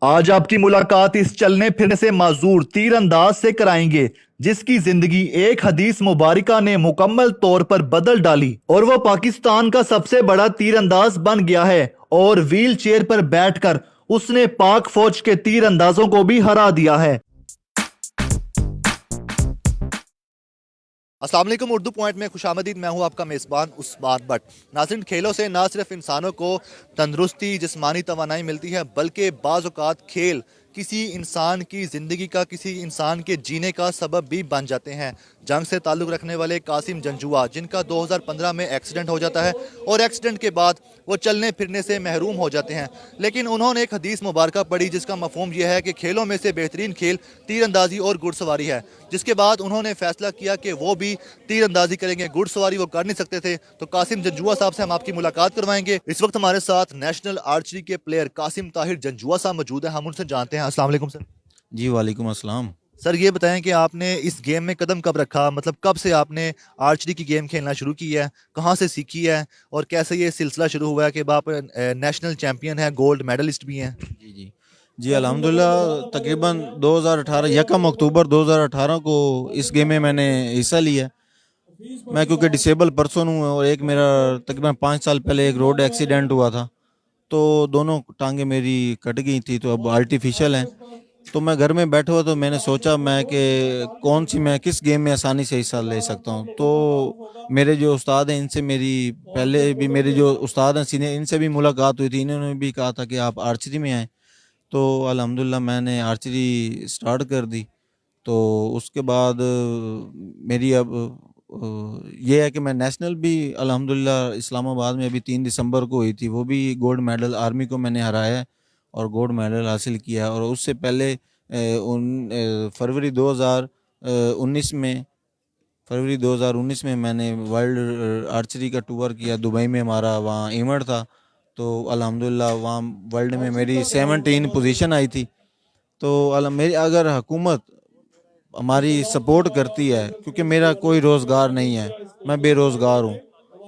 آج آپ کی ملاقات اس چلنے پھرنے سے معذور تیر انداز سے کرائیں گے جس کی زندگی ایک حدیث مبارکہ نے مکمل طور پر بدل ڈالی اور وہ پاکستان کا سب سے بڑا تیر انداز بن گیا ہے اور ویل چیئر پر بیٹھ کر اس نے پاک فوج کے تیر اندازوں کو بھی ہرا دیا ہے۔ السلام علیکم، اردو پوائنٹ میں خوش آمدید۔ میں ہوں آپ کا میزبان عثمان بٹ۔ ناظرین، کھیلوں سے نہ صرف انسانوں کو تندرستی، جسمانی توانائی ملتی ہے، بلکہ بعض اوقات کھیل کسی انسان کی زندگی کا، کسی انسان کے جینے کا سبب بھی بن جاتے ہیں۔ جنگ سے تعلق رکھنے والے قاسم جنجوعہ، جن کا 2015 میں ایکسیڈنٹ ہو جاتا ہے اور ایکسیڈنٹ کے بعد وہ چلنے پھرنے سے محروم ہو جاتے ہیں، لیکن انہوں نے ایک حدیث مبارکہ پڑھی جس کا مفہوم یہ ہے کہ کھیلوں میں سے بہترین کھیل تیر اندازی اور گھڑ سواری ہے، جس کے بعد انہوں نے فیصلہ کیا کہ وہ بھی تیر اندازی کریں گے۔ گھڑ سواری وہ کر نہیں سکتے تھے، تو قاسم جنجوعہ صاحب سے ہم آپ کی ملاقات کروائیں گے۔ اس وقت ہمارے ساتھ نیشنل آرچری کے پلیئر قاسم طاہر جنجوعہ صاحب موجود ہیں، ہم ان سے جانتے ہیں۔ السلام علیکم سر۔ جی وعلیکم السلام۔ سر یہ بتائیں کہ آپ نے اس گیم میں قدم کب رکھا، مطلب کب سے آپ نے آرچری کی گیم کھیلنا شروع کی ہے، کہاں سے سیکھی ہے، اور کیسے یہ سلسلہ شروع ہوا ہے کہ آپ نیشنل چیمپئن ہیں، گولڈ میڈلسٹ بھی ہیں؟ جی الحمدللہ، تقریباً 2018 یکم اکتوبر 2018 کو اس گیم میں نے حصہ لیا۔ میں کیونکہ ڈسیبل پرسن ہوں اور ایک میرا تقریباً 5 سال پہلے ایک روڈ ایکسیڈنٹ ہوا تھا، تو دونوں ٹانگیں میری کٹ گئی تھی، تو اب آرٹیفیشل ہیں۔ تو میں گھر میں بیٹھا ہوا، تو میں نے سوچا میں کس گیم میں آسانی سے حصہ لے سکتا ہوں۔ تو میرے جو استاد ہیں، ان سے میری پہلے بھی میرے جو استاد ہیں سینئر، ان سے بھی ملاقات ہوئی تھی، انہوں نے بھی کہا تھا کہ آپ آرچری میں آئیں۔ تو الحمدللہ میں نے آرچری سٹارٹ کر دی۔ تو اس کے بعد میری اب یہ ہے کہ میں نیشنل بھی الحمدللہ اسلام آباد میں ابھی 3 دسمبر کو ہوئی تھی، وہ بھی گولڈ میڈل آرمی کو میں نے ہرایا ہے اور گولڈ میڈل حاصل کیا ہے۔ اور اس سے پہلے فروری 2019 میں میں نے ورلڈ آرچری کا ٹور کیا، دبئی میں ہمارا وہاں ایونٹ تھا، تو الحمدللہ وہاں ورلڈ میں میری 17 پوزیشن آئی تھی۔ تو میری اگر حکومت ہماری سپورٹ کرتی ہے، کیونکہ میرا کوئی روزگار نہیں ہے، میں بے روزگار ہوں،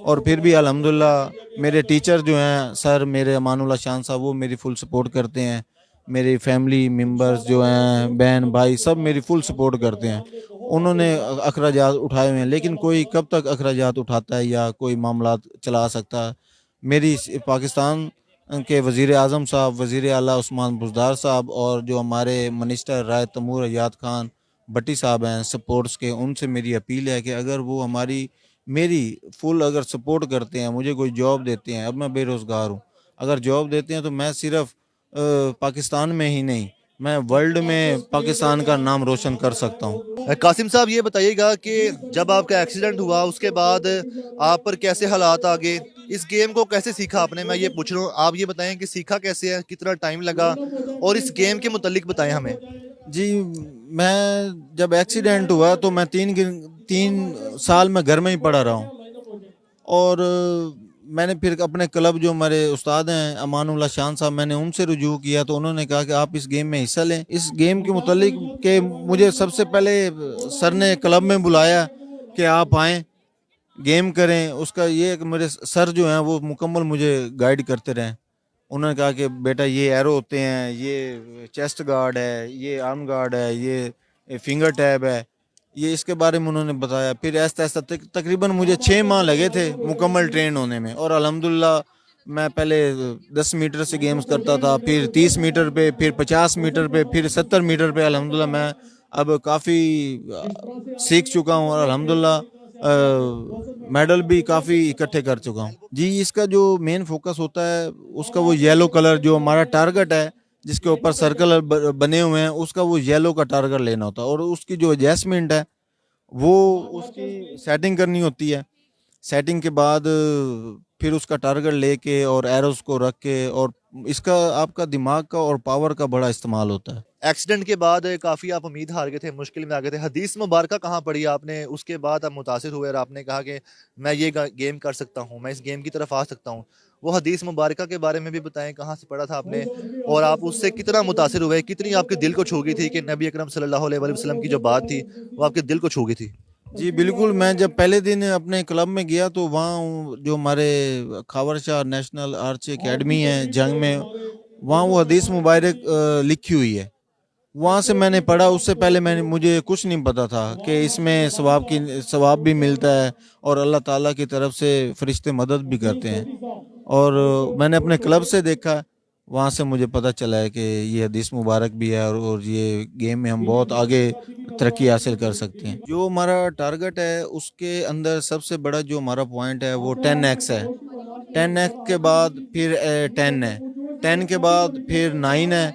اور پھر بھی الحمدللہ میرے ٹیچر جو ہیں سر میرے امان اللہ شان صاحب، وہ میری فل سپورٹ کرتے ہیں۔ میری فیملی ممبرز جو ہیں، بہن بھائی، سب میری فل سپورٹ کرتے ہیں۔ انہوں نے اخراجات اٹھائے ہوئے ہیں، لیکن کوئی کب تک اخراجات اٹھاتا ہے یا کوئی معاملات چلا سکتا ہے؟ میری پاکستان کے وزیر اعظم صاحب، وزیر اعلیٰ عثمان بزدار صاحب، اور جو ہمارے منسٹر رائے تیمور ایاد خان بٹی صاحب ہیں سپورٹس کے، ان سے میری اپیل ہے کہ اگر وہ میری فل اگر سپورٹ کرتے ہیں، مجھے کوئی جاب دیتے ہیں، اب میں بے روزگار ہوں، اگر جاب دیتے ہیں تو میں صرف پاکستان میں ہی نہیں، میں ورلڈ میں پاکستان کا نام روشن کر سکتا ہوں۔ قاسم صاحب یہ بتائیے گا کہ جب آپ کا ایکسیڈنٹ ہوا اس کے بعد آپ پر کیسے حالات آگے، اس گیم کو کیسے سیکھا آپ نے؟ میں یہ پوچھ رہا ہوں، آپ یہ بتائیں کہ سیکھا کیسے ہے، کتنا ٹائم لگا، اور اس گیم کے متعلق بتائیں ہمیں۔ جی، میں جب ایکسیڈنٹ ہوا تو میں 3 سال میں گھر میں ہی پڑا رہا ہوں، اور میں نے پھر اپنے کلب جو ہمارے استاد ہیں امان اللہ شان صاحب، میں نے ان سے رجوع کیا، تو انہوں نے کہا کہ آپ اس گیم میں حصہ لیں۔ اس گیم کے متعلق کہ مجھے سب سے پہلے سر نے کلب میں بلایا کہ آپ آئیں گیم کریں، اس کا یہ کہ میرے سر جو ہیں وہ مکمل مجھے گائیڈ کرتے رہیں۔ انہوں نے کہا کہ بیٹا یہ ایرو ہوتے ہیں، یہ چیسٹ گارڈ ہے، یہ آرم گارڈ ہے، یہ فنگر ٹیب ہے، یہ اس کے بارے میں انہوں نے بتایا۔ پھر ایسا تقریباً مجھے 6 ماہ لگے تھے مکمل ٹرین ہونے میں، اور الحمدللہ میں پہلے 10 میٹر سے گیمز کرتا تھا، پھر 30 میٹر پہ، پھر 50 میٹر پہ، پھر 70 میٹر پہ۔ الحمدللہ میں اب کافی سیکھ چکا ہوں، اور الحمدللہ میڈل بھی کافی اکٹھے کر چکا ہوں۔ جی، اس کا جو مین فوکس ہوتا ہے اس کا وہ یلو کلر جو ہمارا ٹارگٹ ہے، جس کے اوپر سرکل بنے ہوئے ہیں، اس کا وہ یلو کا ٹارگٹ لینا ہوتا ہے، اور اس کی جو ایڈجسٹمنٹ ہے وہ اس کی سیٹنگ کرنی ہوتی ہے۔ سیٹنگ کے بعد پھر اس کا ٹارگٹ لے کے اور ایروز کو رکھ کے، اور اس کا آپ کا دماغ کا اور پاور کا بڑا استعمال ہوتا ہے۔ ایکسیڈنٹ کے بعد کافی آپ امید ہار گئے تھے، مشکل میں آ گئے تھے، حدیث مبارکہ کہاں پڑھی آپ نے؟ اس کے بعد آپ متاثر ہوئے اور آپ نے کہا کہ میں یہ گیم کر سکتا ہوں، میں اس گیم کی طرف آ سکتا ہوں۔ وہ حدیث مبارکہ کے بارے میں بھی بتائیں، کہاں سے پڑھا تھا آپ نے، اور آپ اس سے کتنا متاثر ہوئے، کتنی آپ کے دل کو چھو گئی تھی کہ نبی اکرم صلی اللہ علیہ وسلم کی جو بات تھی وہ آپ کے دل کو چھو گئی تھی؟ جی بالکل، میں جب پہلے دن اپنے کلب میں گیا تو وہاں جو ہمارے کھاور شاہ نیشنل آرچری اکیڈمی ہے جنگ میں، وہاں وہ حدیث مبارک لکھی ہوئی ہے. وہاں سے میں نے پڑھا. اس سے پہلے مجھے کچھ نہیں پتا تھا کہ اس میں ثواب بھی ملتا ہے اور اللہ تعالیٰ کی طرف سے فرشتے مدد بھی کرتے ہیں. اور میں نے اپنے کلب سے دیکھا, وہاں سے مجھے پتہ چلا ہے کہ یہ حدیث مبارک بھی ہے اور یہ گیم میں ہم بہت آگے ترقی حاصل کر سکتے ہیں. جو ہمارا ٹارگٹ ہے اس کے اندر سب سے بڑا جو ہمارا پوائنٹ ہے وہ 10x ہے. 10x کے بعد پھر 10 ہے, 10 کے بعد پھر 9 ہے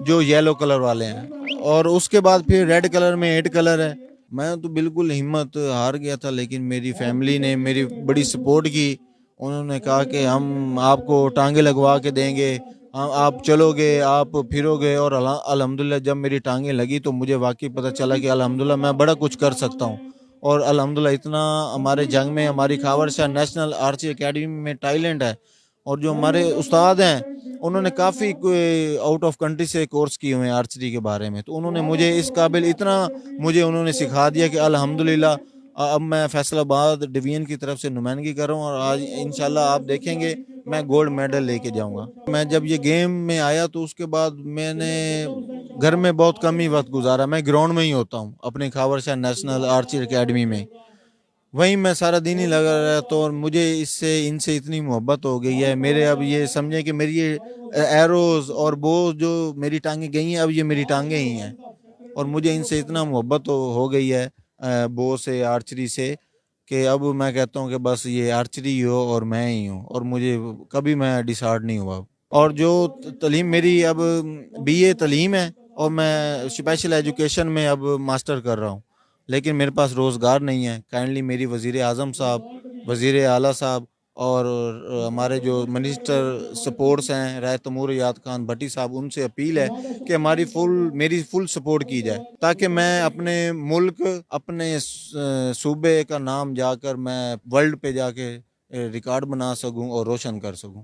جو یلو کلر والے ہیں, اور اس کے بعد پھر ریڈ کلر میں 8 کلر ہے. میں تو بالکل ہمت ہار گیا تھا, لیکن میری فیملی نے میری بڑی سپورٹ کی. انہوں نے کہا کہ ہم آپ کو ٹانگیں لگوا کے دیں گے, آپ چلو گے, آپ پھرو گے. اور الحمدللہ جب میری ٹانگیں لگی تو مجھے واقعی پتہ چلا کہ الحمدللہ میں بڑا کچھ کر سکتا ہوں. اور الحمدللہ اتنا ہمارے جنگ میں ہماری کھاور شاہ نیشنل آرچری اکیڈمی میں ٹیلنٹ ہے. اور جو ہمارے استاد ہیں انہوں نے کافی آؤٹ آف کنٹری سے کورس کیے ہوئے ہیں آرچری کے بارے میں, تو انہوں نے مجھے اس قابل اتنا انہوں نے سکھا دیا کہ الحمدللہ اب میں فیصل آباد ڈویژن کی طرف سے نمائندگی کر رہا ہوں. اور آج انشاءاللہ آپ دیکھیں گے میں گولڈ میڈل لے کے جاؤں گا. میں جب یہ گیم میں آیا تو اس کے بعد میں نے گھر میں بہت کم ہی وقت گزارا. میں گراؤنڈ میں ہی ہوتا ہوں اپنے کھاور شاہ نیشنل آرچری اکیڈمی میں, وہیں میں سارا دن ہی لگا رہتا ہوں. اور مجھے ان سے اتنی محبت ہو گئی ہے. میرے اب یہ سمجھیں کہ میری یہ ایروز اور بوز جو میری ٹانگیں گئی ہیں اب یہ میری ٹانگیں ہی ہیں. اور مجھے ان سے اتنا محبت ہو گئی ہے بو سے, آرچری سے, کہ اب میں کہتا ہوں کہ بس یہ آرچری ہو اور میں ہی ہوں. اور مجھے کبھی میں ڈسہارڈ نہیں ہوا. اور جو تعلیم میری اب BA تعلیم ہے, اور میں اسپیشل ایجوکیشن میں اب ماسٹر کر رہا ہوں, لیکن میرے پاس روزگار نہیں ہے. کائنڈلی میری وزیر اعظم صاحب, وزیر اعلیٰ صاحب اور ہمارے جو منسٹر سپورٹس ہیں رائے تیمور یاد خان بھٹی صاحب, ان سے اپیل ہے کہ میری فل سپورٹ کی جائے, تاکہ میں اپنے ملک, اپنے صوبے کا نام جا کر میں ورلڈ پہ جا کے ریکارڈ بنا سکوں اور روشن کر سکوں.